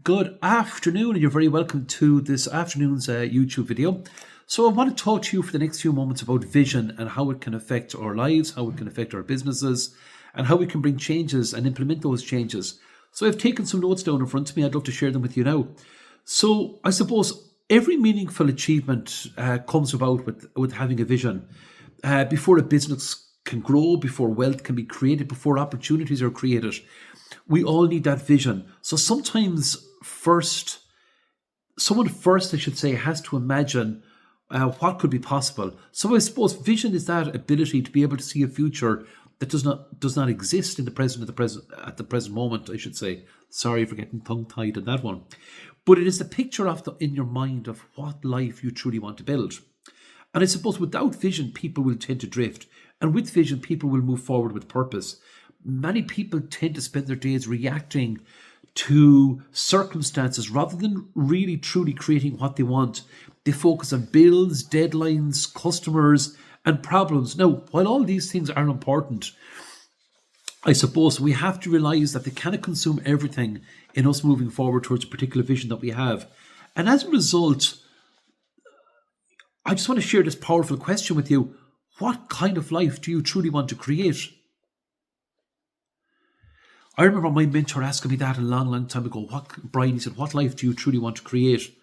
Good afternoon, and you're very welcome to this afternoon's YouTube video. So, I want to talk to you for the next few moments about vision and how it can affect our lives, how it can affect our businesses, and how we can bring changes and implement those changes. So, I've taken some notes down in front of me. I'd love to share them with you now. So, I suppose every meaningful achievement comes about with having a vision. Before a business can grow, before wealth can be created, before opportunities are created, we all need that vision. So sometimes someone first, I should say, has to imagine what could be possible. So I suppose vision is that ability to be able to see a future that does not exist in the present at the present moment, I should say. Sorry for getting tongue tied on that one, but it is the picture in your mind of what life you truly want to build. And I suppose without vision, people will tend to drift, and with vision, people will move forward with purpose. Many people tend to spend their days reacting to circumstances rather than really truly creating what they want. They focus on bills, deadlines, customers, and problems. Now, while all these things are important, I suppose we have to realize that they cannot consume everything in us moving forward towards a particular vision that we have. And as a result, I just want to share this powerful question with you. What kind of life do you truly want to create? I remember my mentor asking me that a long, long time ago. Brian, he said, what life do you truly want to create?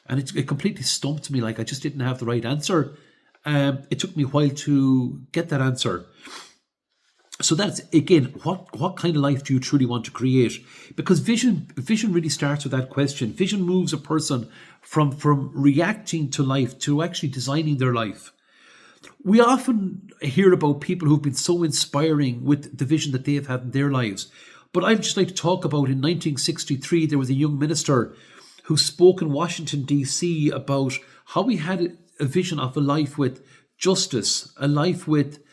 And it completely stumped me. Like, I just didn't have the right answer. It took me a while to get that answer. So that's, again, what kind of life do you truly want to create? Because vision really starts with that question. Vision moves a person from reacting to life to actually designing their life. We often hear about people who've been so inspiring with the vision that they have had in their lives. But I'd just like to talk about in 1963, there was a young minister who spoke in Washington, D.C. about how he had a vision of a life with justice, a life with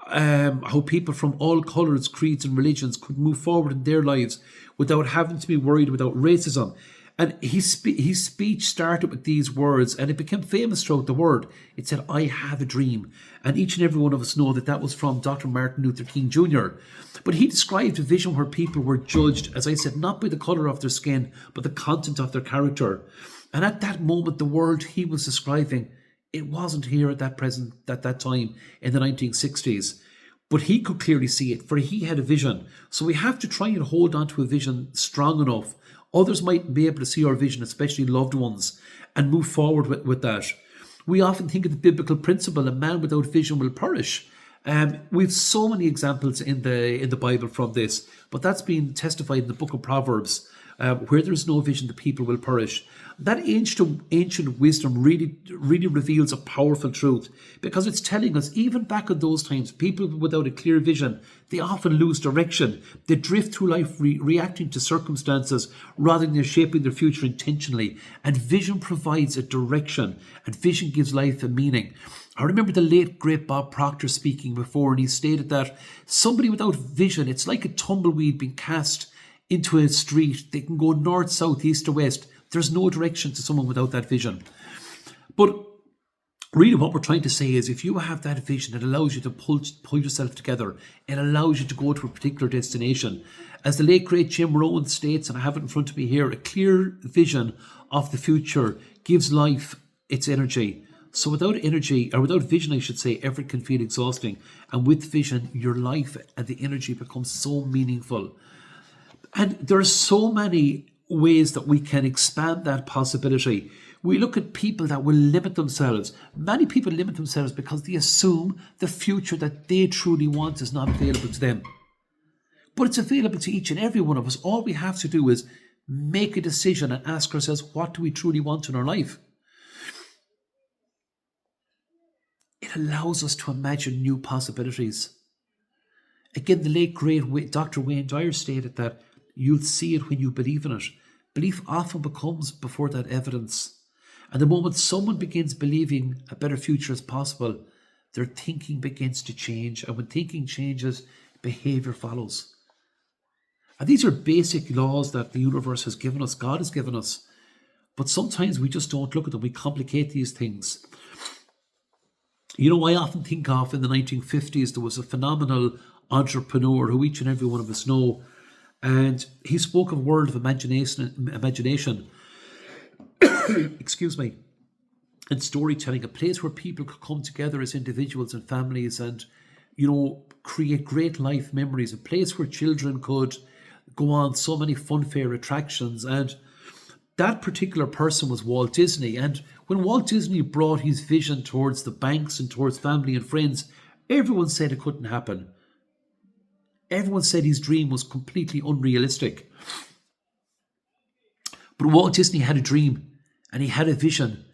how people from all colours, creeds and religions could move forward in their lives without having to be worried about racism. And his speech started with these words, and it became famous throughout the world. It said, "I have a dream." And each and every one of us know that was from Dr. Martin Luther King Jr. But he described a vision where people were judged, as I said, not by the colour of their skin, but the content of their character. And at that moment, the world he was describing, it wasn't here at that time in the 1960s. But he could clearly see it, for he had a vision. So we have to try and hold on to a vision strong enough. Others might be able to see our vision, especially loved ones, and move forward with that. We often think of the biblical principle, a man without vision will perish. We've so many examples in the Bible from this, but that's been testified in the book of Proverbs. Where there is no vision, the people will perish. That ancient wisdom really reveals a powerful truth, because it's telling us, even back in those times, people without a clear vision, they often lose direction. They drift through life reacting to circumstances rather than shaping their future intentionally. And vision provides a direction, and vision gives life a meaning. I remember the late, great Bob Proctor speaking before, and he stated that somebody without vision, it's like a tumbleweed being cast into a street. They can go north, south, east or west. There's no direction to someone without that vision. But really what we're trying to say is, if you have that vision, it allows you to pull yourself together. It allows you to go to a particular destination. As the late, great Jim Rohn states, and I have it in front of me here, a clear vision of the future gives life its energy. So without vision, I should say, everything can feel exhausting. And with vision, your life and the energy becomes so meaningful. And there are so many ways that we can expand that possibility. We look at people that will limit themselves. Many people limit themselves because they assume the future that they truly want is not available to them. But it's available to each and every one of us. All we have to do is make a decision and ask ourselves, what do we truly want in our life? It allows us to imagine new possibilities. Again, the late, great Dr. Wayne Dyer stated that you'll see it when you believe in it. Belief often becomes before that evidence. And the moment someone begins believing a better future is possible, their thinking begins to change. And when thinking changes, behavior follows. And these are basic laws that the universe has given us, God has given us. But sometimes we just don't look at them. We complicate these things. You know, I often think of in the 1950s, there was a phenomenal entrepreneur who each and every one of us know. And he spoke of a world of imagination, excuse me, and storytelling, a place where people could come together as individuals and families and, create great life memories, a place where children could go on so many funfair attractions. And that particular person was Walt Disney. And when Walt Disney brought his vision towards the banks and towards family and friends, everyone said it couldn't happen. Everyone said his dream was completely unrealistic. But Walt Disney had a dream and he had a vision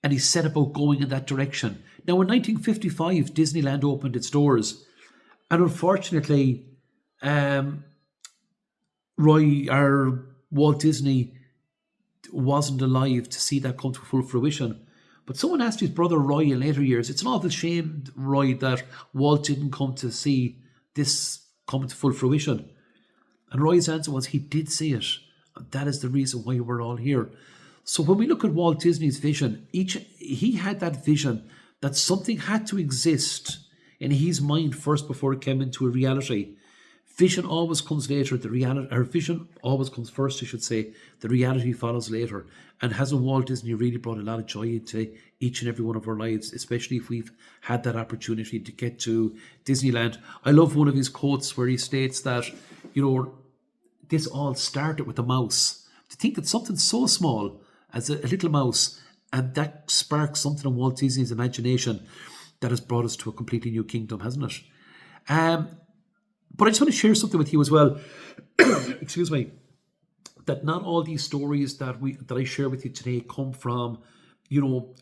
and he set about going in that direction. Now, in 1955, Disneyland opened its doors, and unfortunately, Walt Disney wasn't alive to see that come to full fruition. But someone asked his brother Roy in later years, it's an awful shame, Roy, that Walt didn't come to see this come to full fruition. And Roy's answer was he did see it. And that is the reason why we're all here. So when we look at Walt Disney's vision, he had that vision that something had to exist in his mind first before it came into a reality. Vision always comes later. Vision always comes first, I should say. The reality follows later. And hasn't Walt Disney really brought a lot of joy into each and every one of our lives, especially if we've had that opportunity to get to Disneyland? I love one of his quotes where he states that, this all started with a mouse. To think that something so small as a little mouse, and that sparks something in Walt Disney's imagination that has brought us to a completely new kingdom, hasn't it? But I just want to share something with you as well. Excuse me. That not all these stories that I share with you today come from,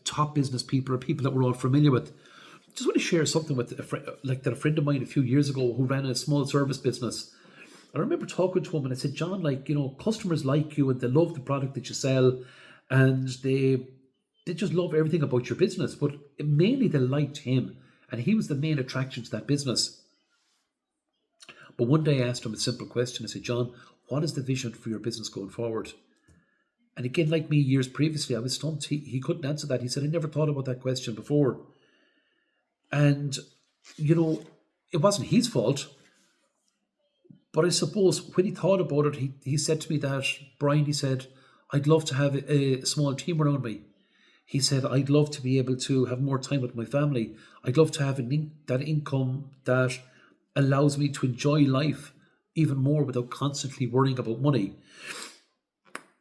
top business people or people that we're all familiar with. I just want to share something with a friend of mine a few years ago who ran a small service business. I remember talking to him and I said, John, customers like you and they love the product that you sell, and they just love everything about your business, but mainly they liked him, and he was the main attraction to that business. But one day I asked him a simple question. I said, John, what is the vision for your business going forward? And again, like me years previously, I was stumped. He couldn't answer that. He said, I never thought about that question before. And, it wasn't his fault. But I suppose when he thought about it, he said to me that, Brian, he said, I'd love to have a small team around me. He said, I'd love to be able to have more time with my family. I'd love to have that income that allows me to enjoy life even more without constantly worrying about money.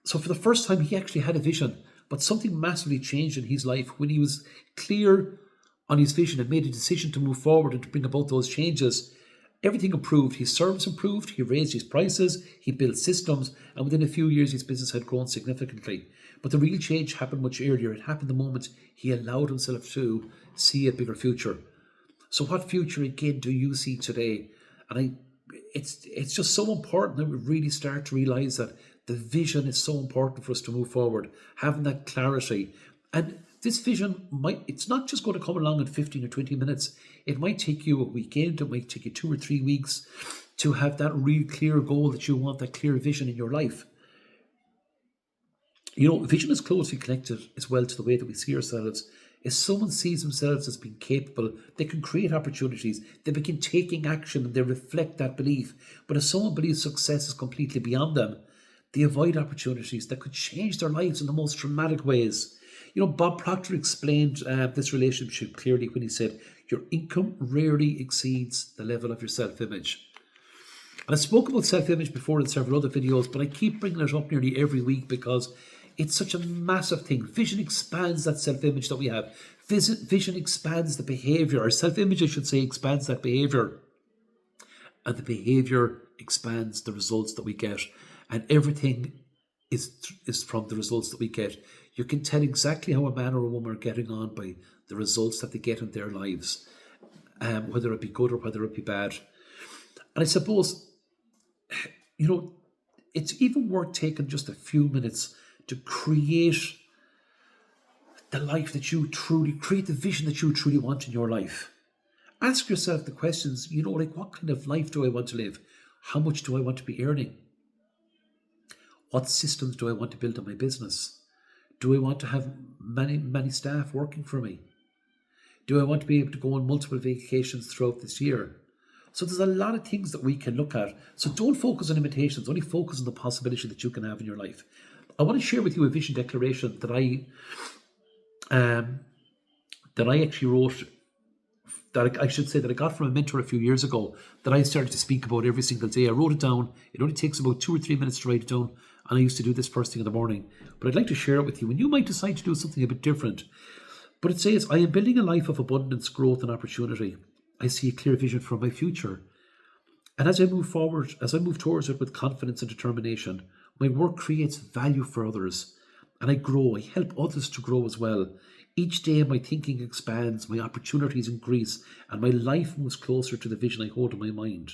So for the first time, he actually had a vision, but something massively changed in his life when he was clear on his vision and made a decision to move forward and to bring about those changes. Everything improved. His service improved. He raised his prices. He built systems. And within a few years, his business had grown significantly. But the real change happened much earlier. It happened the moment he allowed himself to see a bigger future. So what future, again, do you see today? And it's just so important that we really start to realise that the vision is so important for us to move forward. Having that clarity. And this vision it's not just going to come along in 15 or 20 minutes. It might take you a weekend, it might take you 2 or 3 weeks to have that real clear goal that you want, that clear vision in your life. Vision is closely connected as well to the way that we see ourselves. If someone sees themselves as being capable, they can create opportunities, they begin taking action and they reflect that belief. But if someone believes success is completely beyond them, they avoid opportunities that could change their lives in the most dramatic ways. Bob Proctor explained this relationship clearly when he said, your income rarely exceeds the level of your self-image. And I spoke about self-image before in several other videos, but I keep bringing it up nearly every week because it's such a massive thing. Vision expands that self-image that we have. Vision expands the behaviour. Our self-image, I should say, expands that behaviour. And the behaviour expands the results that we get. And everything is from the results that we get. You can tell exactly how a man or a woman are getting on by the results that they get in their lives, whether it be good or whether it be bad. And I suppose, it's even worth taking just a few minutes to create the life that you create the vision that you truly want in your life. Ask yourself the questions, what kind of life do I want to live? How much do I want to be earning? What systems do I want to build in my business? Do I want to have many staff working for me? Do I want to be able to go on multiple vacations throughout this year? So there's a lot of things that we can look at. So don't focus on limitations, only focus on the possibility that you can have in your life. I want to share with you a vision declaration that I actually wrote, that I should say that I got from a mentor a few years ago, that I started to speak about every single day. I wrote it down. It only takes about 2 or 3 minutes to write it down, and I used to do this first thing in the morning. But I'd like to share it with you, and you might decide to do something a bit different. But it says, I am building a life of abundance, growth, and opportunity. I see a clear vision for my future. And as I move forward, as I move towards it with confidence and determination, my work creates value for others. And I grow, I help others to grow as well. Each day my thinking expands, my opportunities increase, and my life moves closer to the vision I hold in my mind.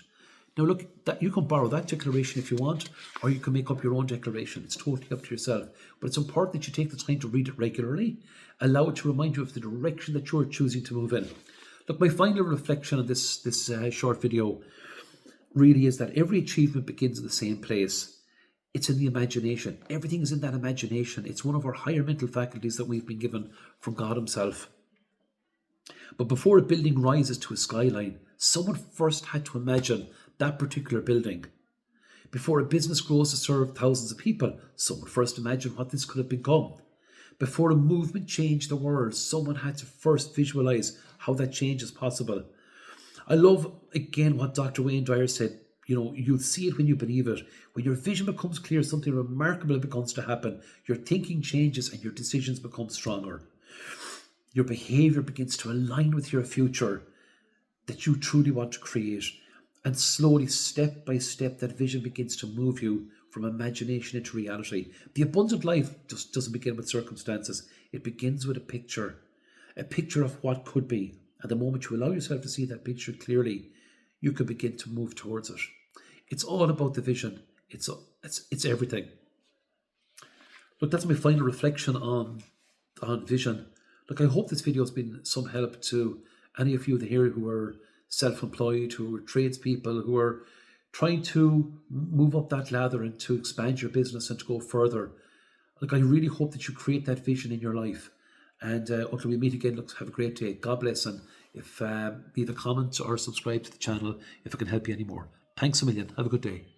Now look, that you can borrow that declaration if you want, or you can make up your own declaration. It's totally up to yourself. But it's important that you take the time to read it regularly. Allow it to remind you of the direction that you're choosing to move in. Look, my final reflection on this short video really is that every achievement begins in the same place. It's in the imagination. Everything is in that imagination. It's one of our higher mental faculties that we've been given from God himself. But before a building rises to a skyline, someone first had to imagine that particular building. Before a business grows to serve thousands of people, someone first imagined what this could have become. Before a movement changed the world, someone had to first visualize how that change is possible. I love, again, what Dr. Wayne Dyer said. You'll see it when you believe it. When your vision becomes clear, something remarkable begins to happen. Your thinking changes and your decisions become stronger. Your behavior begins to align with your future that you truly want to create. And slowly, step by step, that vision begins to move you from imagination into reality. The abundant life just doesn't begin with circumstances. It begins with a picture of what could be. And the moment you allow yourself to see that picture clearly, you can begin to move towards it. It's all about the vision. It's everything. Look, that's my final reflection on vision. Look, I hope this video has been some help to any of you here who are self-employed, who are tradespeople, who are trying to move up that ladder and to expand your business and to go further. Look, I really hope that you create that vision in your life. And until we meet again, look, have a great day. God bless. And if leave a comment or subscribe to the channel if I can help you anymore. Thanks a million. Have a good day.